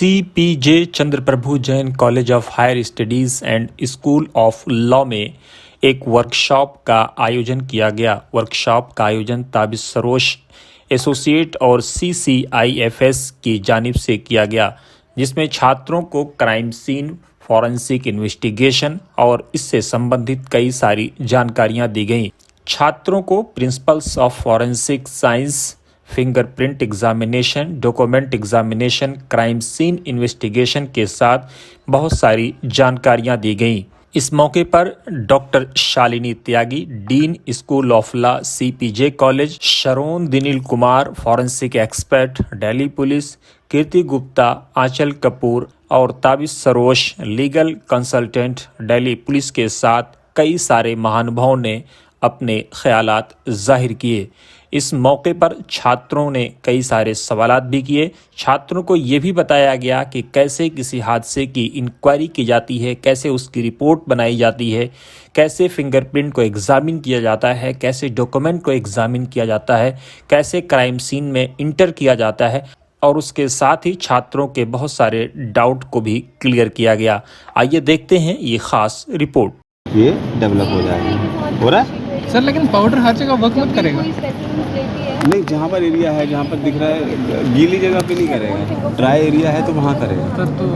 CPJ Chandraprabhu Jain college of higher studies and school of law में एक workshop का आयोजन किया गया। वर्कशॉप का आयोजन ताबिश सरोश एसोसिएट और CCIFS की जानिब से किया गया, जिसमें छात्रों को क्राइम सीन, फॉरेंसिक इन्वेस्टिगेशन और इससे संबंधित कई सारी जानकारियां दी गईं। छात्रों को principles of forensic science, fingerprint examination, document examination, crime scene investigation के साथ बहुत सारी जानकारियां दी गईं। इस मौके पर doctor Shalini Tyagi, dean school of law CPJ college, Sharon Dineel Kumar, forensic expert Delhi police, Kirti Gupta, Anchal Kapoor और Tabish Sarosh legal consultant Delhi police के साथ कई सारे महानुभावों ने अपने ख्यालात जाहिर किए। इस मौके पर छात्रों ने कई सारे सवालात भी किए। छात्रों को ये भी बताया गया कि कैसे किसी हादसे की इंक्वायरी की जाती है, कैसे उसकी रिपोर्ट बनाई जाती है, कैसे फिंगरप्रिंट को एग्जामिन किया जाता है, कैसे डॉक्यूमेंट को एग्जामिन किया जाता है, कैसे क्राइम सीन में इंटर किया जाता है, और उसके साथ ही छात्रों के बहुत सारे डाउट को भी क्लियर किया गया। आइए देखते हैं ये खास रिपोर्ट। ये डेवलप हो जाएगा। हो रहा है सर, लेकिन पाउडर हर जगह वर्क मत करेगा। नहीं, जहाँ पर एरिया है, जहाँ पर दिख रहा है, गीली जगह पे नहीं करेगा। ड्राई एरिया है तो वहाँ करेगा। सर तो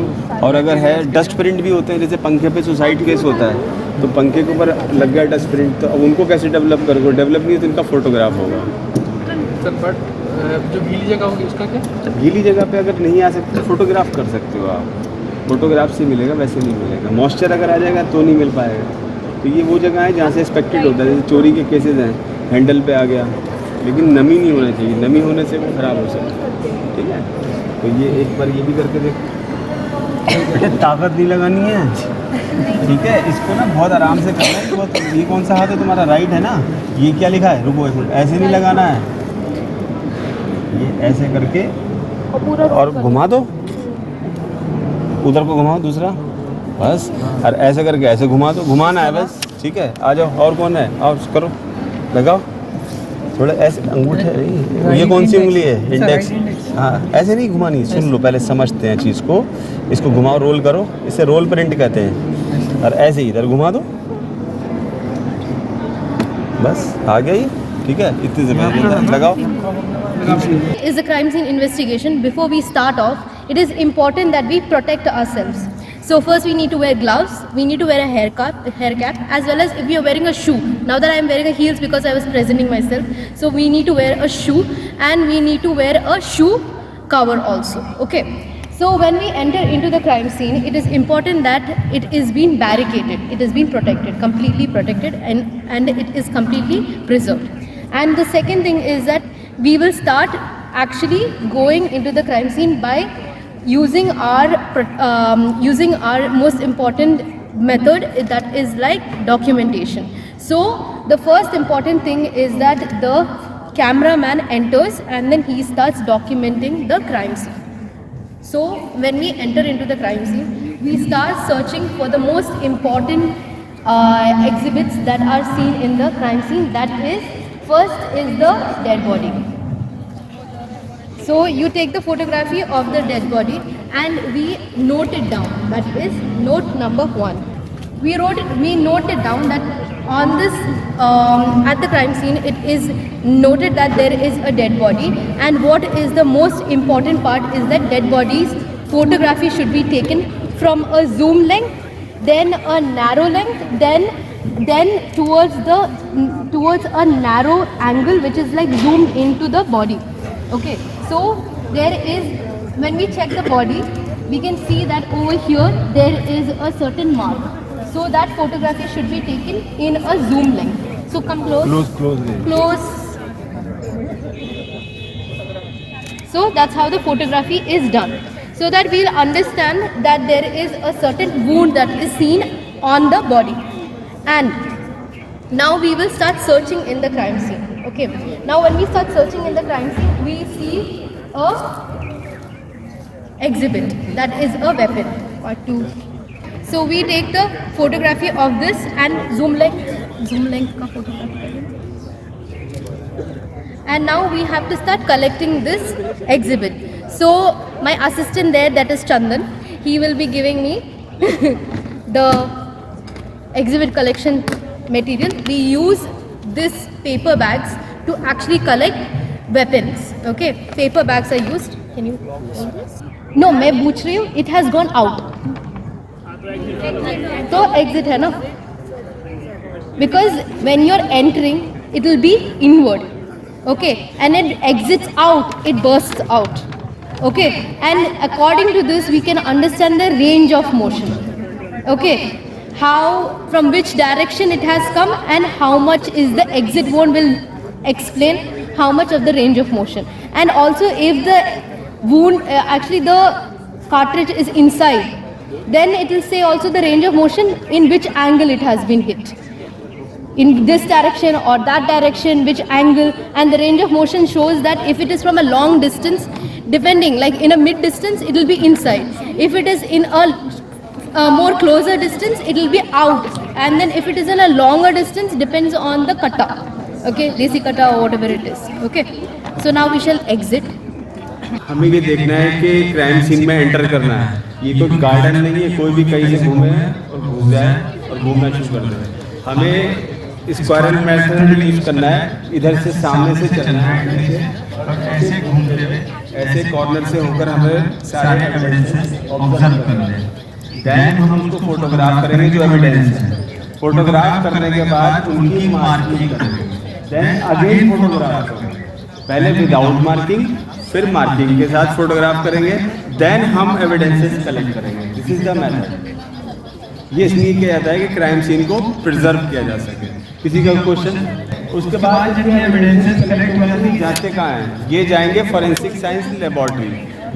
और अगर है डस्ट प्रिंट भी होते हैं, जैसे पंखे पे सुसाइड केस होता है तो पंखे के ऊपर लग गया डस्ट प्रिंट, तो अब उनको कैसे डेवलप करोगे? डेवलप नहीं है तो इनका फोटोग्राफ होगा। सर बट जो गीली जगह होगी उसका क्या? गीली जगह पे अगर नहीं आ सकते तो फोटोग्राफ कर सकते हो आप। फोटोग्राफ से मिलेगा, वैसे नहीं मिलेगा। मॉइस्चर अगर आ जाएगा तो नहीं मिल पाएगा। तो ये वो जगह है जहाँ से एक्सपेक्टेड होता है, जैसे चोरी के केसेस हैं, हैंडल पे आ गया, लेकिन नमी नहीं होना चाहिए। नमी होने से वो ख़राब हो सकता है। ठीक है, तो ये एक बार ये भी करके देखो। बेटे ताकत नहीं लगानी है, ठीक है। इसको ना बहुत आराम से करना है। बहुत ये कौन सा हाथ है तुम्हारा? राइट है ना? ये क्या लिखा है? रुको एक मिनट, ऐसे नहीं लगाना है। ये ऐसे करके और घुमा दो, उधर को घुमाओ दूसरा, बस। और ऐसे करके ऐसे घुमा दो, घुमाना है बस। ठीक है, आ जाओ। और कौन है? आओ, करो, लगाओ थोड़ा ऐसे। अंगूठे, ये कौन सी उंगली है? इंडेक्स। हाँ, ऐसे नहीं घुमानी। सुन लो, पहले समझते हैं चीज़ को। इसको घुमाओ, रोल करो, इसे रोल प्रिंट कहते हैं। और ऐसे ही इधर घुमा दो, बस आ गया ये। ठीक है, इतनी ज़मीन लगाओ। Is a crime scene investigation. Before we start off, it is important that we protect ourselves. So first we need to wear gloves, we need to wear a hair cap, as well as if you are wearing a shoe. Now that I am wearing a heels because I was presenting myself, so we need to wear a shoe, and we need to wear a shoe cover also. Okay. So when we enter into the crime scene, it is important that it is being barricaded, it is being protected, completely protected, and it is completely preserved. And the second thing is that we will start actually going into the crime scene by using our most important method, that is like documentation. So the first important thing is that the cameraman enters and then he starts documenting the crime scene. So when we enter into the crime scene, we start searching for the most important exhibits that are seen in the crime scene. That is, first is the dead body. So you take the photography of the dead body and we note it down. That is note number 1. We note it down that on this at the crime scene it is noted that there is a dead body, and what is the most important part is that dead body's photography should be taken from a zoom length, then a narrow length, then towards a narrow angle which is like zoomed into the body. Okay, so there is, when we check the body, we can see that over here there is a certain mark. So that photography should be taken in a zoom length. So come close. Close. So that's how the photography is done. So that we'll understand that there is a certain wound that is seen on the body. And now we will start searching in the crime scene. Okay. Now when we start searching in the crime scene, we see a exhibit, that is a weapon or two. So we take the photography of this and zoom length ka photography. And now we have to start collecting this exhibit. So my assistant there, that is Chandan, he will be giving me the exhibit collection material. We use this paper bags to actually collect weapons. Okay, paper bags are used. Can you? No, मैं पूछ रही हूँ. It has gone out. तो exit है ना? Because when you're entering, it will be inward. Okay, and it exits out. It bursts out. Okay, and according to this, we can understand the range of motion. Okay, how, from which direction it has come, and how much is the exit wound will explain how much of the range of motion. And also, if the wound, actually the cartridge is inside, then it will say also the range of motion in which angle it has been hit. In this direction or that direction, which angle, and the range of motion shows that if it is from a long distance, depending, like in a mid distance, it will be inside. If it is in a more closer distance, it will be out. And then if it is in a longer distance, depends on the kata. Okay, desi kata or whatever it is. Okay, so now we shall exit. हमें ये देखना है कि crime scene में enter करना है. ये कोई गार्डन नहीं है, कोई भी कहीं से घूमे और घुस जाए और घूमना शुरू कर दे. हमें स्क्वायरल मेथड यूज करना है. इधर से सामने से चलना है, ऐसे घूमते हुए, ऐसे कॉर्नर से होकर हमें सारे एविडेंसेस ऑब्जर्व करने हैं. देन हम उसको फोटोग्राफ करेंगे जो एविडेंस है. फोटोग्राफ करने के बाद उनकी मार्किंग करेंगे. देन अगेन फोटोग्राफ करेंगे. पहले विदाउट मार्किंग, फिर मार्किंग के साथ फोटोग्राफ करेंगे. देन हम एविडेंसेस कलेक्ट करेंगे. This is the method. ये इसलिए किया जाता है कि क्राइम सीन को प्रिजर्व किया जा सके. किसी का क्वेश्चन? उसके बाद जो एविडेंसेस कलेक्ट होने जाते कहाँ हैं? ये जाएंगे फॉरेंसिक साइंस लेबोरेटरी,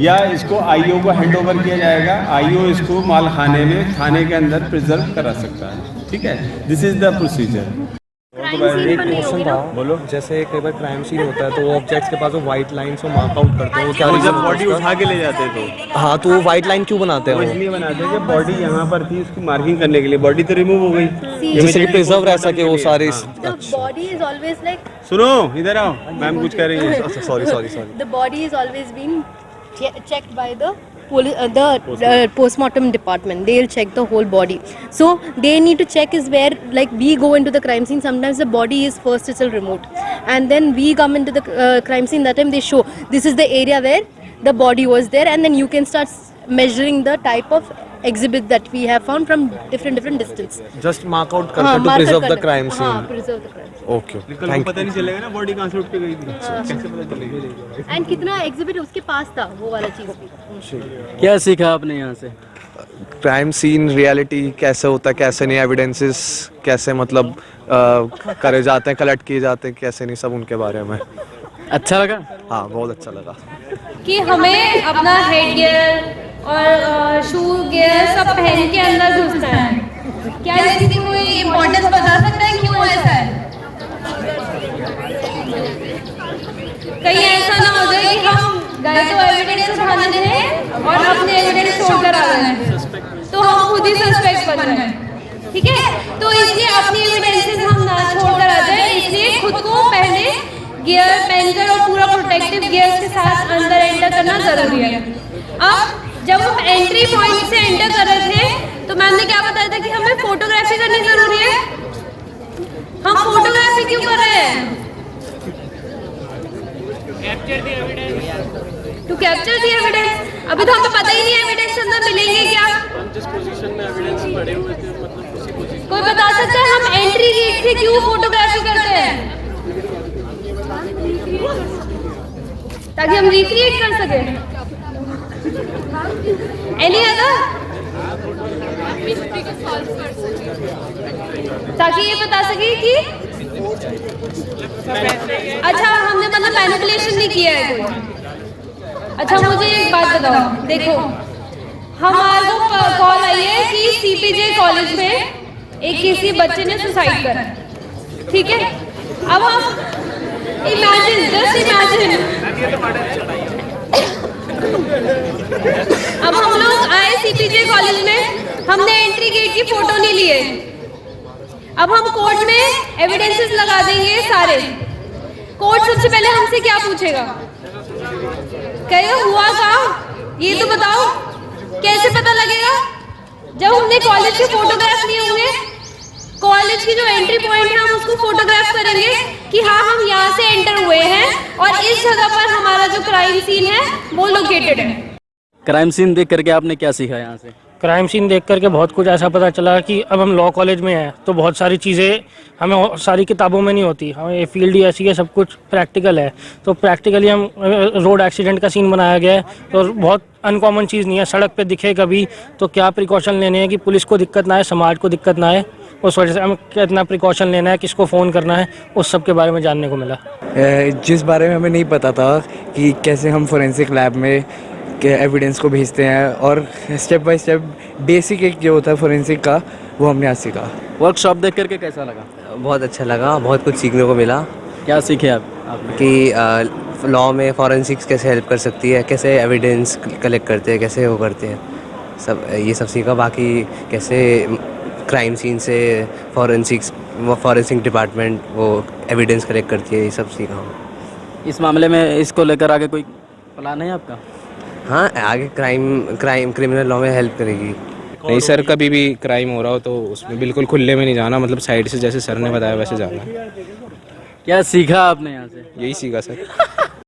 या इसको आईओ को हैंड ओवर किया जाएगा. आईओ इसको माल खाने में, थाने के अंदर प्रिजर्व करा सकता है. ठीक है, दिस इज द प्रोसीजर. एक क्वेश्चन था. बोलो. जैसे कई बार क्राइम सीन होता है तो वो ऑब्जेक्ट्स के पास वो व्हाइट लाइंस को मार्क आउट करते हैं, वो क्या रीजन? बॉडी उठा के ले जाते हैं तो हाँ, तो वो व्हाइट लाइन क्यों बनाते वो हैं? इसलिए बनाते हैं कि बॉडी यहाँ पर थी, उसकी मार्किंग करने के लिए. बॉडी तो रिमूव हो गई, जिससे कि प्रिजर्व रह सके वो सारे. The body is always like. सुनो इधर आओ, मैम कुछ कह रही है. अच्छा, sorry. The body is always being checked by the postmortem department. They'll check the whole body. So they need to check is where, like we go into the crime scene. Sometimes the body is first still removed, and then we come into the crime scene. That time they show this is the area where the body was there, and then you can start measuring the type of exhibit that we have found from different distance. Just mark out करते to preserve the crime scene. preserve the crime. Okay, कल को पता नहीं चलेगा ना body कहाँ से उठ के गई थी. कैसे पता चलेगा? And कितना exhibit उसके पास था वो वाला चीज. क्या सीखा आपने यहाँ से? क्राइम सीन रियलिटी कैसे होता है, कैसे नहीं, एविडेंसेस कैसे मतलब करे जाते हैं, कलेक्ट किए जाते हैं, कैसे नहीं, सब उनके बारे में. अच्छा लगा? हाँ, बहुत अच्छा लगा. कि हमें अपना हेड गियर और शू गियर सब पहन के अंदर घुसना है. क्या इसकी कोई इम्पोर्टेंस बता सकता है क्यों ऐसा है? कहीं ऐसा ना हो जाए कि हम गए तो एविडेंस उठाने हैं और अपने एविडेंस छोड़कर आ रहे हैं, तो हम खुद ही सस्पेक्ट बन रहे हैं. ठीक है, तो इसलिए अपनी एविडेंसेस हम ना छोड़कर आ जाए, इसलिए खुद को पहले गियर पहनकर और पूरा प्रोटेक्टिव गियर के साथ अंदर एंटर करना जरूरी है. अब जब हम एंट्री पॉइंट से एंटर कर रहे थे तो मैम ने क्या बताया था कि हमें फोटोग्राफी करनी जरूरी है. हम फोटोग्राफी क्यों कर रहे हैं? To capture the evidence. अभी तो हमें पता ही नहीं एविडेंस अंदर मिलेंगे क्या. जिस पोजीशन में एविडेंस पड़े हुए थे, मतलब कोई बता सकता है हम एंट्री गेट से क्यों फोटोग्राफी करते हैं? ताकि हम रिक्रिएट कर सकें. Any other? ताकि ये बता सके कि अच्छा हमने मतलब मैनिपुलेशन नहीं किया है कोई. अच्छा मुझे एक बात बताओ, देखो हमारे को कॉल आई है कि CPJ कॉलेज में एक किसी बच्चे ने सुसाइड करा. ठीक है, अब हम जस्ट इमेजिन अब हम लोग आए CPJ कॉलेज में, हमने एंट्री गेट की फोटो नहीं लिए. अब हम कोर्ट में एविडेंसेस लगा देंगे सारे. कोर्ट सबसे पहले हमसे क्या पूछेगा? कहेगा हुआ कहाँ? ये तो बताओ कैसे पता लगेगा जब हमने कॉलेज के फोटोग्राफ लिए होंगे, कॉलेज की जो एंट्री पॉइंट है हम उसको फोटोग्राफ करेंगे कि हाँ हम यहाँ से एंटर हुए हैं और इस जगह पर हमारा जो क्राइम सीन है वो लोकेटेड है। क्राइम सीन देख करके आपने क्या सीखा यहाँ से? क्राइम सीन देख करके बहुत कुछ ऐसा पता चला कि अब हम लॉ कॉलेज में हैं तो बहुत सारी चीज़ें हमें सारी किताबों में नहीं होती, हमें ये फील्ड ही ऐसी है, सब कुछ प्रैक्टिकल है। तो प्रैक्टिकली हम रोड एक्सीडेंट का सीन बनाया गया है तो बहुत अनकॉमन चीज़ नहीं है, सड़क पे दिखे कभी तो क्या प्रिकॉशन लेने हैं कि पुलिस को दिक्कत ना आए, समाज को दिक्कत ना आए, उस वजह से हमें कितना प्रिकॉशन लेना है, किसको फ़ोन करना है, उस सब के बारे में जानने को मिला। जिस बारे में हमें नहीं पता था कि कैसे हम फोरेंसिक लैब में के एविडेंस को भेजते हैं और स्टेप बाय स्टेप बेसिक एक जो होता है फोरेंसिक का वो हमने आज सीखा। वर्कशॉप देख करके कैसा लगा? बहुत अच्छा लगा, बहुत कुछ सीखने को मिला क्या सीखे आपने? कि लॉ में फॉरेंसिक्स कैसे हेल्प कर सकती है, कैसे एविडेंस कलेक्ट करते हैं, कैसे वो करते हैं, सब ये सब सीखा। बाकी कैसे क्राइम सीन से फॉरेंसिक डिपार्टमेंट वो एविडेंस कलेक्ट करती है, ये सब सीखा हूँ। इस मामले में इसको लेकर आगे कोई प्लान है आपका? हाँ, आगे क्रिमिनल लॉ में हेल्प करेगी। नहीं सर, कभी भी क्राइम हो रहा हो तो उसमें बिल्कुल खुले में नहीं जाना, मतलब साइड से जैसे सर ने बताया वैसे जाना। क्या सीखा आपने यहाँ से? यही सीखा सर।